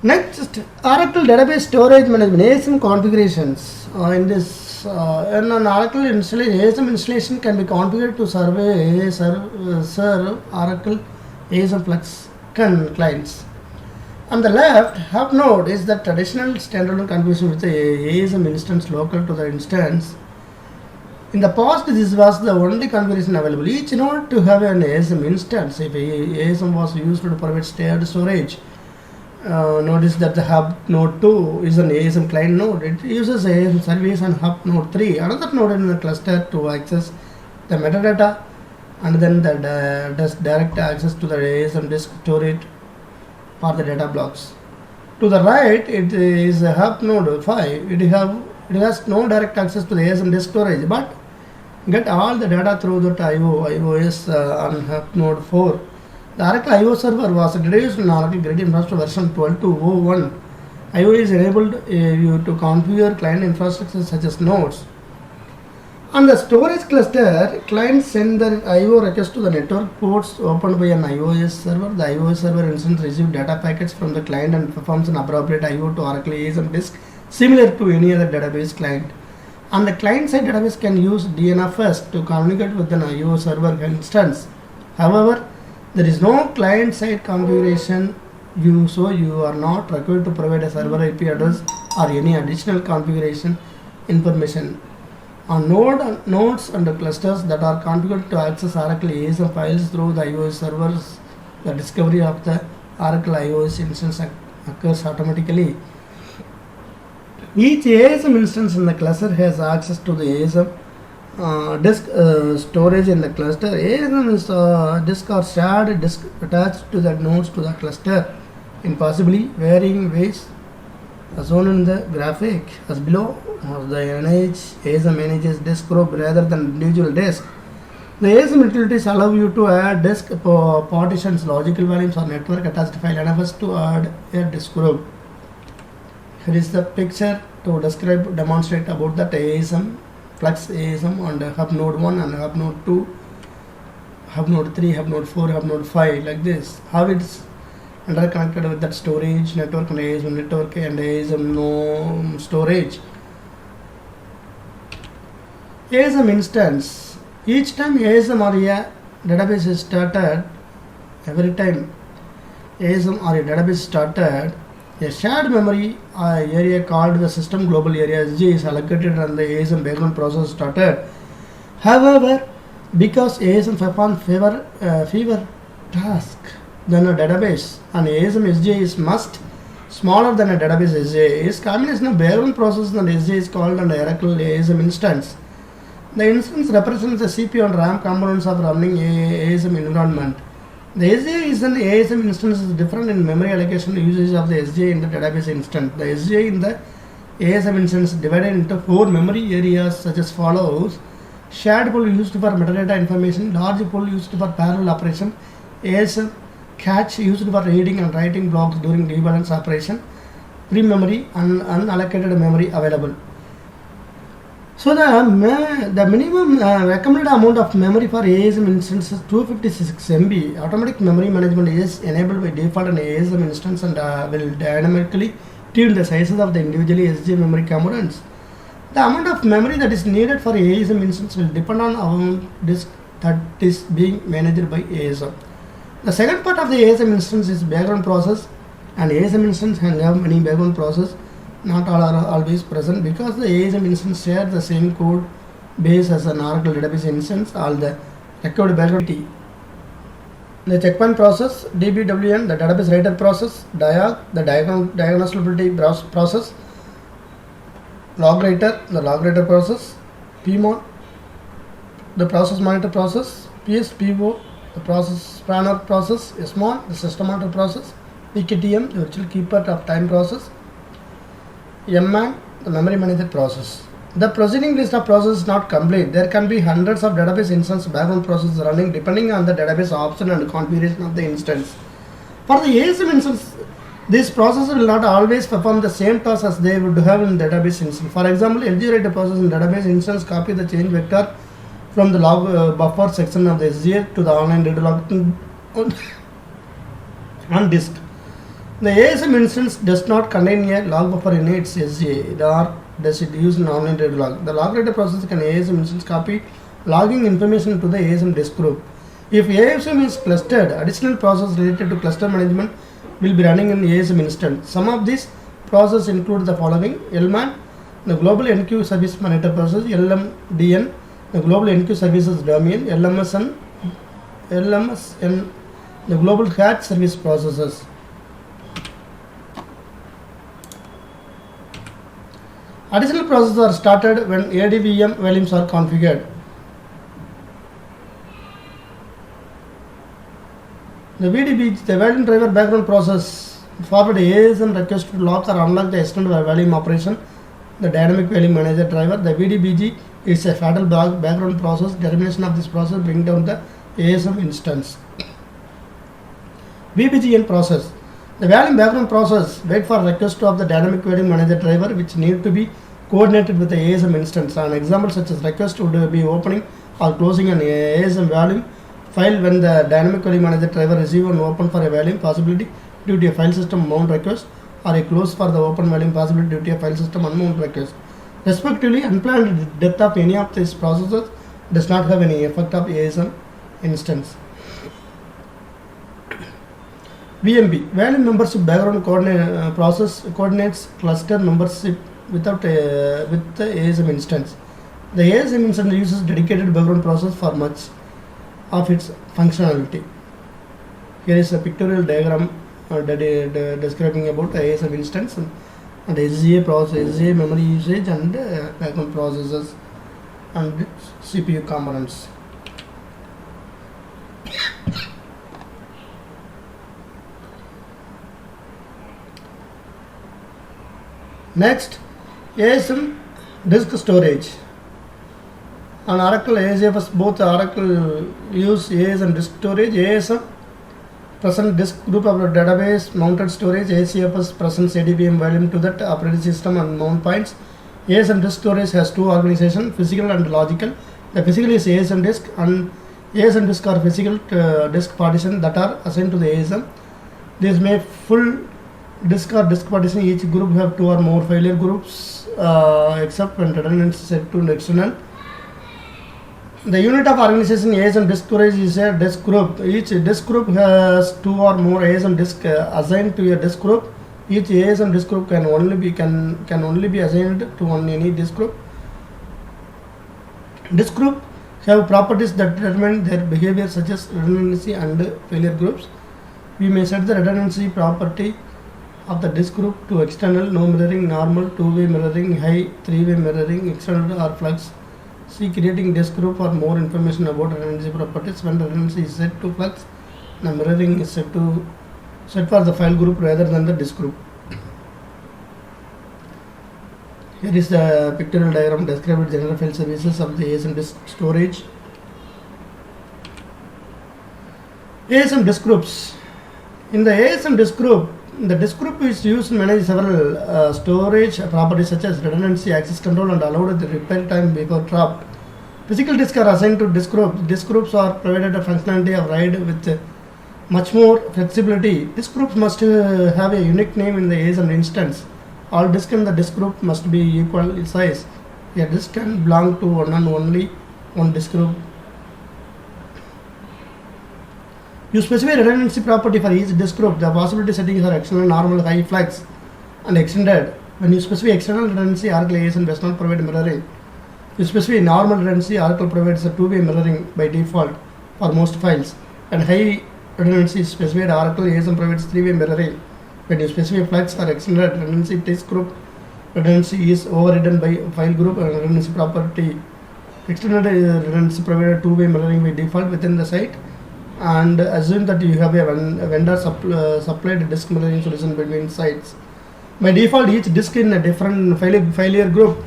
Next, Oracle database storage management ASM configurations. In an Oracle installation, ASM installation can be configured to serve Oracle ASM Flux clients. On the left, hub node is the traditional standalone configuration with the ASM instance local to the instance. In the past, this was the only configuration available. Each node to have an ASM instance. If ASM was used to provide shared storage, notice that the hub node 2 is an ASM client node. It uses ASM service, and hub node 3, another node in the cluster, to access the metadata, and then does direct access to the ASM disk storage for the data blocks. To the right, it is a hub node 5. It has no direct access to the ASM disk storage, but get all the data through the IOS on hub node 4. The Oracle IO server was introduced in Oracle Grid Infrastructure version 12.2.01. IO is enabled you to configure client infrastructure such as nodes. On the storage cluster, clients send their IO request to the network ports opened by an iOS server. The iOS server instance receives data packets from the client and performs an appropriate IO to Oracle ASM disk similar to any other database client. On the client side, database can use DNFS to communicate with an IO server instance. However, there is no client side configuration, so you are not required to provide a server IP address or any additional configuration information. On nodes and clusters that are configured to access Oracle ASM files through the iOS servers, the discovery of the Oracle iOS instance occurs automatically. Each ASM instance in the cluster has access to the ASM disk storage in the cluster. ASM is disk or shared disk attached to the nodes to the cluster in possibly varying ways as shown in the graphic as below. The ASM manages disk group rather than individual disk. The ASM utilities allow you to add disk partitions, logical volumes, or network attached file NFS to add a disk group. Here is the picture to demonstrate about that ASM, Flux ASM, and hub node 1 and hub node 2, hub node 3, hub node 4, hub node 5, like this. How it's interconnected with that storage network and ASM network and ASM no storage. ASM instance. Each time ASM or a database is started, every time ASM or a database started, a shared memory area called the system global area SG is allocated and the ASM background process started. However, because ASM performs fewer tasks than a database and ASM SJ is much smaller than a database SJ, is combination of background process and SJ is called an Oracle ASM instance. The instance represents the CPU and RAM components of running ASM environment. The SJ is an ASM instance is different in memory allocation usage of the SJ in the database instance. The SJ in the ASM instance is divided into 4 memory areas such as follows: shared pool used for metadata information, large pool used for parallel operation, ASM cache used for reading and writing blocks during rebalance operation, free memory and unallocated memory available. So the minimum recommended amount of memory for ASM instance is 256 MB. Automatic memory management is enabled by default on ASM instance and will dynamically tune the sizes of the individually SJ memory components. The amount of memory that is needed for ASM instance will depend on amount disk that is being managed by ASM. The second part of the ASM instance is background process, and ASM instance can have many background process. Not all are always present because the ASM instance shares the same code base as an Oracle database instance. All the required background, the checkpoint process, DBWN, the database writer process, DIAG, the diagnosability process, log writer, the log writer process, PMON, the process monitor process, PSPO, the process spanner process, SMON, the system monitor process, PKTM, the virtual keeper of time process, MMAN, the memory manager process. The proceeding list of processes is not complete. There can be hundreds of database instance background processes running depending on the database option and configuration of the instance. For the ASM instance, this process will not always perform the same task as they would have in database instance. For example, LG writer process in database instance copy the change vector from the log buffer section of the SGA to the online data log on disk. The ASM instance does not contain a log buffer in its SGA, nor does it use non-linear log. The log writer process can ASM instance copy logging information to the ASM disk group. If ASM is clustered, additional process related to cluster management will be running in ASM instance. Some of these processes include the following: LMAN, the Global NQ Service Monitor process; LMDN, the Global NQ Services Domain; LMSN, the Global Hatch Service processes. Additional processes are started when ADVM volumes are configured. The VDB, the volume driver background process, forward ASM request to lock or unlock the extended volume operation. The dynamic volume manager driver, the VDBG, is a fatal background process. Termination of this process bring down the ASM instance. VBGN process. The volume background process wait for request of the dynamic volume manager driver, which need to be coordinated with the ASM instance. An example such as request would be opening or closing an ASM volume file when the dynamic volume manager driver receive and open for a volume possibility due to a file system mount request, or a close for the open volume possibility due to a file system unmount request. Respectively, unplanned death of any of these processes does not have any effect of ASM instance. VMB, volume membership background process coordinates cluster membership without with the ASM instance. The ASM instance uses dedicated background process for much of its functionality. Here is a pictorial diagram describing about ASM instance and SGA process, SGA memory usage, and background processes and CPU components. Next, ASM disk storage. On Oracle ASFS, both Oracle use ASM disk storage. ASM present disk group of database mounted storage. ACFS presents ADVM volume to that operating system and mount points. ASM disk storage has two organizations, physical and logical. The physical is ASM disk, and ASM disk are physical disk partition that are assigned to the ASM. These may full disk or disk partition. Each group have two or more failure groups, except when redundancy is set to external. The unit of organization ASM disk storage is a disk group. Each disk group has two or more ASM disk assigned to a disk group. Each ASM disk group can only be assigned to any disk group. Disk group have properties that determine their behavior, such as redundancy and failure groups. We may set the redundancy property of the disk group to external, no mirroring, normal, two-way mirroring, high, three-way mirroring, external, or flux. See creating disk group for more information about redundancy properties. When redundancy is set to flux, the mirroring is set for the file group rather than the disk group. Here is the pictorial diagram describing general file services of the ASM disk storage. ASM disk groups. In the ASM disk group, the disk group is used to manage several storage properties such as redundancy, access control, and allowed the repair time before dropped. Physical disks are assigned to disk groups. Disk groups are provided a functionality of RAID with much more flexibility. Disk groups must have a unique name in the ASM instance. All disks in the disk group must be equal size. A disk can belong to one and only one disk group. You specify redundancy property for each disk group. The possibility settings are external, normal, high, flex, and extended. When you specify external redundancy, Oracle ASM does not provide mirroring. You specify normal redundancy, Oracle provides a two-way mirroring by default for most files. And high redundancy is specified, Oracle ASM provides three-way mirroring. When you specify flex or extended redundancy, disk group redundancy is overridden by file group and redundancy property. Extended redundancy provided two-way mirroring by default within the site. And assume that you have a vendor supplied disk mirroring solution between sites. By default, each disk in a different failure group.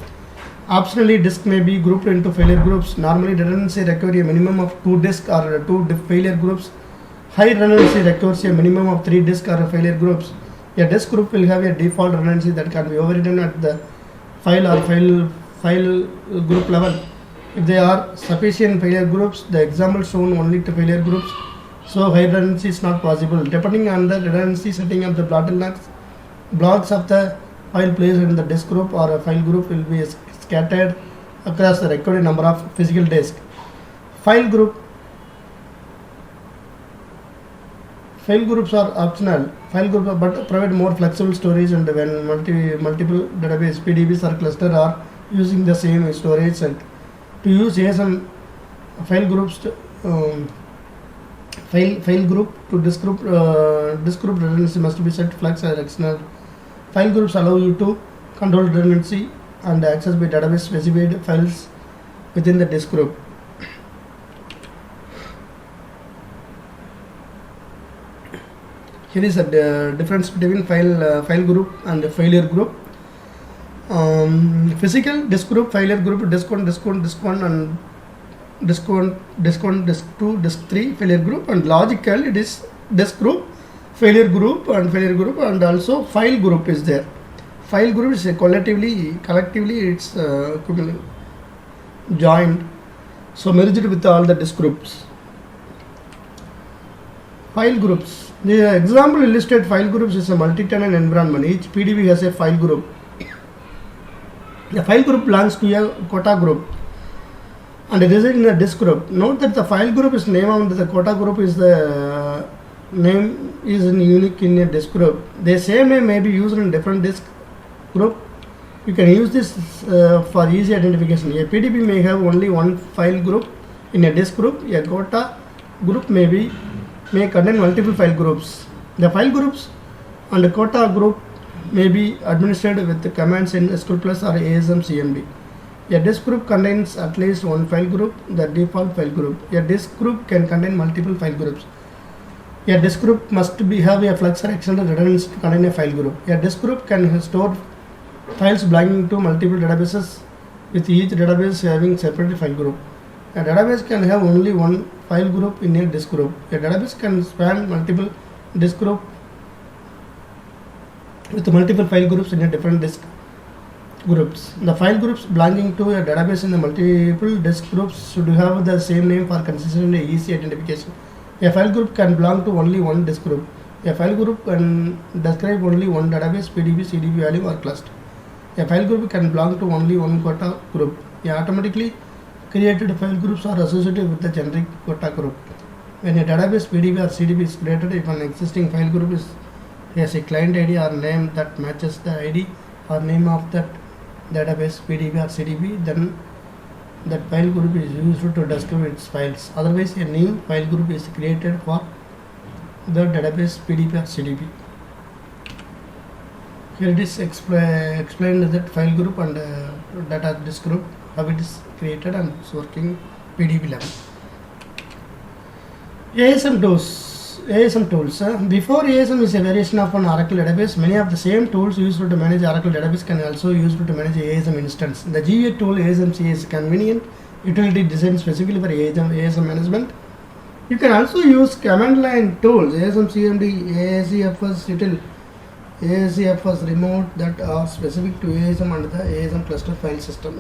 Optionally, disk may be grouped into failure groups. Normally, redundancy requires a minimum of two disk or two failure groups. High redundancy requires a minimum of three disk or failure groups. A disk group will have a default redundancy that can be overridden at the file group level. If there are sufficient failure groups, the example shown only to failure groups So high redundancy is not possible. Depending on the redundancy setting of the bottlenecks, blocks of the file placed in the disk group or a file group will be scattered across the required number of physical disks. File groups are optional. File groups but provide more flexible storage, and when multiple database PDBs or cluster are using the same storage set. To use ASM file groups file group to disk group redundancy must be set flex or external. File groups allow you to control redundancy and access by database specified files within the disk group. Here is a difference between file group and failure group. Physical disk group, failure group, disk 1, and disk 2, disk 3 failure group, and logical it is disk group, failure group, and also file group is there. File group is collectively it's joined, so merged with all the disk groups. File groups. The example illustrated file groups is a multi-tenant environment. Each PDB has a file group. The file group belongs to a quota group and it is in a disk group. Note that the file group is name and the quota group is the name is unique in a disk group. The same name may be used in different disk group. You can use this for easy identification. A PDB may have only one file group in a disk group. A quota group may contain multiple file groups. The file groups and the quota group may be administered with the commands in SQL Plus or ASM CMD. A disk group contains at least one file group, the default file group. A disk group can contain multiple file groups. A disk group must have a flex or external redundancy to contain a file group. A disk group can store files belonging to multiple databases, with each database having separate file group. A database can have only one file group in a disk group. A database can span multiple disk groups with multiple file groups in a different disk groups. The file groups belonging to a database in the multiple disk groups should have the same name for consistent and easy identification. A file group can belong to only one disk group. A file group can describe only one database, PDB, CDB value or cluster. A file group can belong to only one quota group. A automatically created file groups are associated with the generic quota group. When a database, PDB or CDB is created, if an existing file group has a client ID or name that matches the ID or name of that database, PDB or CDB, then that file group is used to describe its files. Otherwise, a new file group is created for the database, PDB or CDB. Here it is explained that file group and data disk group, how it is created and it's working PDB level. ASM tools. Before ASM is a variation of an Oracle database. Many of the same tools used to manage Oracle database can also used to manage ASM instance. The GUI tool ASMC is convenient utility designed specifically for ASM management. You can also use command line tools ASM CMD, ASCFS util, ASCFS remote that are specific to ASM and the ASM cluster file system.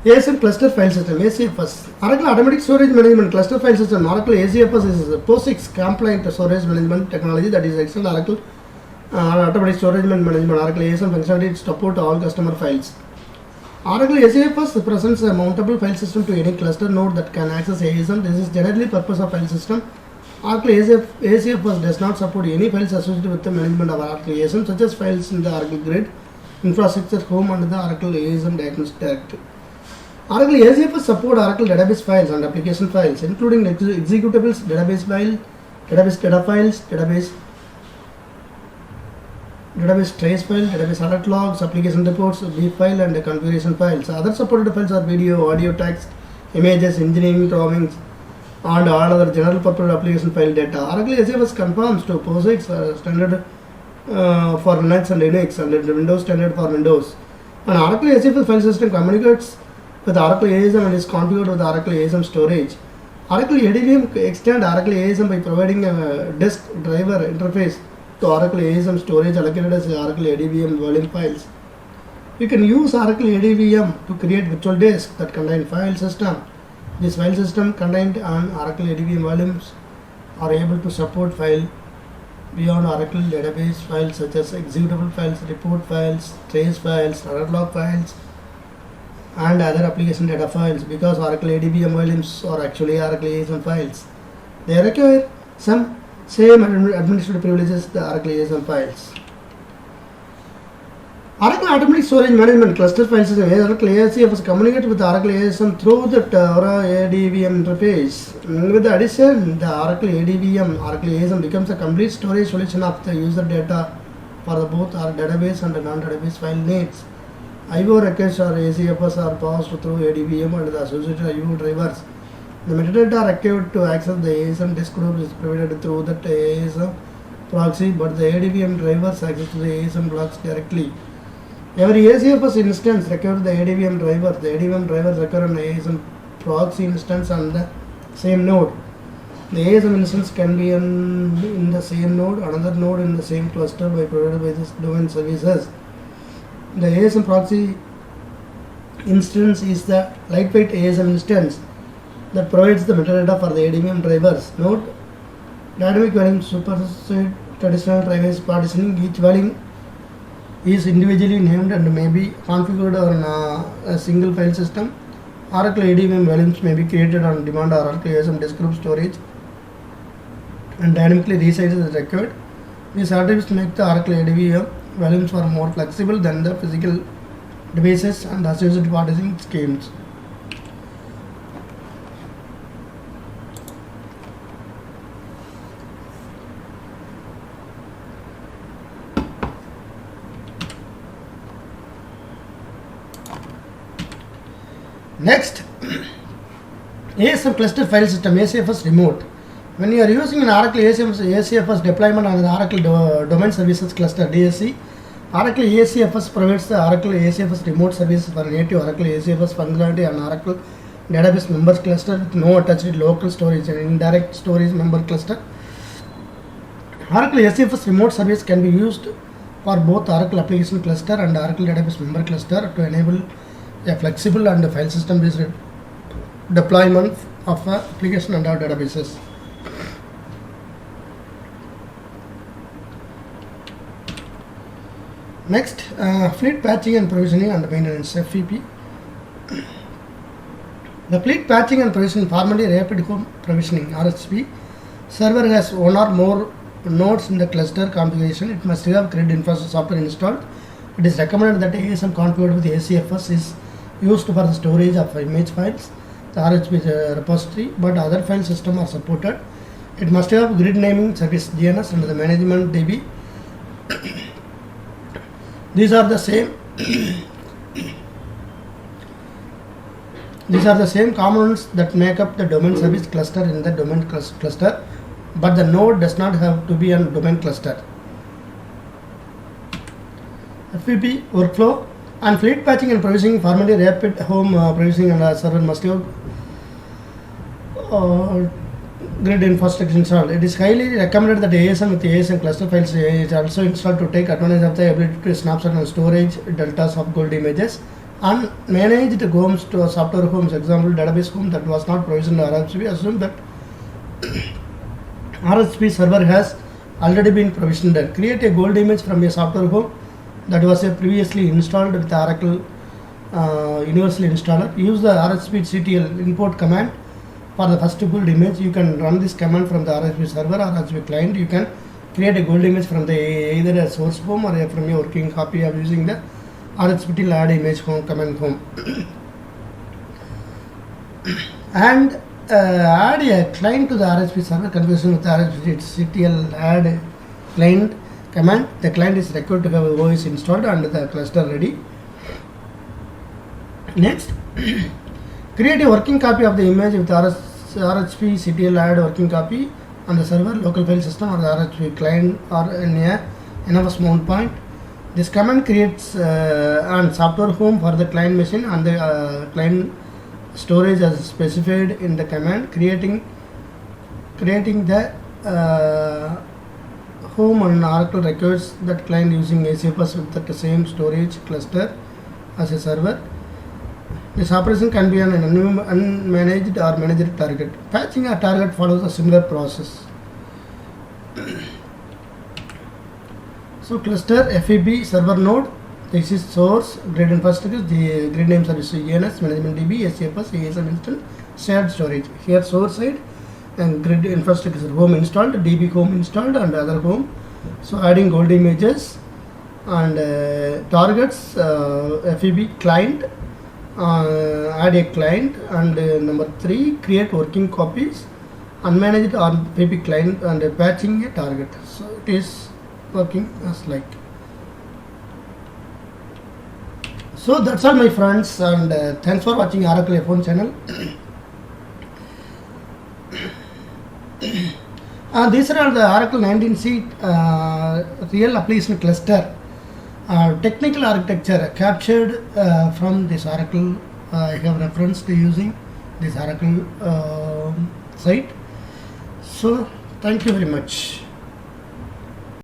ASM cluster file system, ACFS. Oracle Automatic Storage Management Cluster File System. Oracle ACFS is a POSIX compliant storage management technology that is excellent Oracle Automatic Storage Management. Oracle ASM functionality to support all customer files. Oracle ACFS presents a mountable file system to any cluster node that can access ASM. This is generally purpose of file system. Oracle ACFS does not support any files associated with the management of Oracle ASM, such as files in the Oracle Grid, Infrastructure, Home, and the Oracle ASM Diagnostic Directory. Oracle ACFS support Oracle database files and application files, including executables, database file, database data files, database trace file, database alert logs, application reports, B file, and configuration files. Other supported files are video, audio, text, images, engineering drawings, and all other general purpose application file data. Oracle ACFS conforms to POSIX standard for Linux and Linux, and Windows standard for Windows. And Oracle ACFS file system communicates with Oracle ASM and is configured with Oracle ASM storage. Oracle ADVM extends Oracle ASM by providing a disk driver interface to Oracle ASM storage allocated as Oracle ADVM volume files. You can use Oracle ADVM to create virtual disks that contain file system This file system contained on Oracle ADB volumes are able to support file beyond Oracle database files such as executable files, report files, trace files, error log files, and other application data files because Oracle ADBM volumes are actually Oracle ASM files. They require some same administrative privileges the Oracle ASM files. Oracle Automatic Storage Management Cluster File System Oracle ASCFS communicate with Oracle ASM through the ADVM interface. With the addition, the Oracle ADVM, Oracle ASM becomes a complete storage solution of the user data for both our database and the non-database file needs. IO requests or ACFS are passed through ADVM and the associated IO drivers. The metadata required to access the ASM disk group is provided through the ASM proxy, but the ADVM drivers access to the ASM blocks directly. Every ACFS instance requires the ADVM driver. The ADVM drivers require an ASM proxy instance on the same node. The ASM instance can be in the same node, another node in the same cluster provided by this domain services. The ASM proxy instance is the lightweight ASM instance that provides the metadata for the ADVM drivers. Note, dynamic volume supersede traditional drivers partitioning. Each volume is individually named and may be configured on a single file system. Oracle ADVM volumes may be created on demand or Oracle ASM disk group storage and dynamically resized as required. These attributes make the Oracle ADVM volumes are more flexible than the physical devices and associated partitioning schemes. Next, ASM cluster file system ACFS remote. When you are using an Oracle ACFS deployment on the Oracle Domain Services Cluster DSC, Oracle ACFS provides the Oracle ACFS remote services for native Oracle ACFS functionality on Oracle database members cluster with no attached local storage and indirect storage member cluster. Oracle ACFS remote service can be used for both Oracle application cluster and Oracle database member cluster to enable a flexible and file system based deployment of application and our databases. Next, fleet patching and provisioning and maintenance FPP. The fleet patching and provisioning, formerly rapid home provisioning RHP, server has one or more nodes in the cluster configuration. It must have CRUD infrastructure software installed. It is recommended that ASM configured with ACFS is used for the storage of image files, the RHP repository, but other file systems are supported. It must have grid naming service DNS and the management DB. These are the same components that make up the domain service cluster in the domain cluster, but the node does not have to be a domain cluster. FPP workflow and fleet patching and provisioning, formerly rapid home provisioning and server must have grid infrastructure installed. It is highly recommended that ASM with ASM cluster files is also installed to take advantage of the ability to snapshot and storage deltas of gold images and managed homes to software homes. Example, database home that was not provisioned RHP. Assume that RHP server has already been provisioned. Create a gold image from a software home that was previously installed with Oracle Universal Installer. Use the RHP CTL import command for the first gold image. You can run this command from the RHP server or RHP client. You can create a gold image from the either a source home or from your working copy of using the RHP add image home command home. And add a client to the RHP server configuration with the RHP CTL add client command. The client is required to have OS installed and the cluster ready. Next, create a working copy of the image with RHP CTL add working copy on the server, local file system or the RHP client or in a NFS mount point. This command creates an software home for the client machine and the client storage as specified in the command. Creating the home on Oracle requires that client using ACFS with the same storage cluster as a server. This operation can be an unmanaged or managed target. Patching a target follows a similar process. So cluster FEB server node. This is source grid infrastructure. The grid names are ENS, management DB, SCFS, ASM instance, shared storage. Here source side and grid infrastructure is home installed, DB home installed, and other home. So adding gold images and targets FEB client. Add a client, and number 3, create working copies, unmanaged or FEB client, and patching a target. So it is working as like. So that's all my friends, and thanks for watching Oracle F1 channel. These are all the Oracle 19c real application cluster technical architecture captured from this Oracle. I have reference to using this Oracle site. So thank you very much.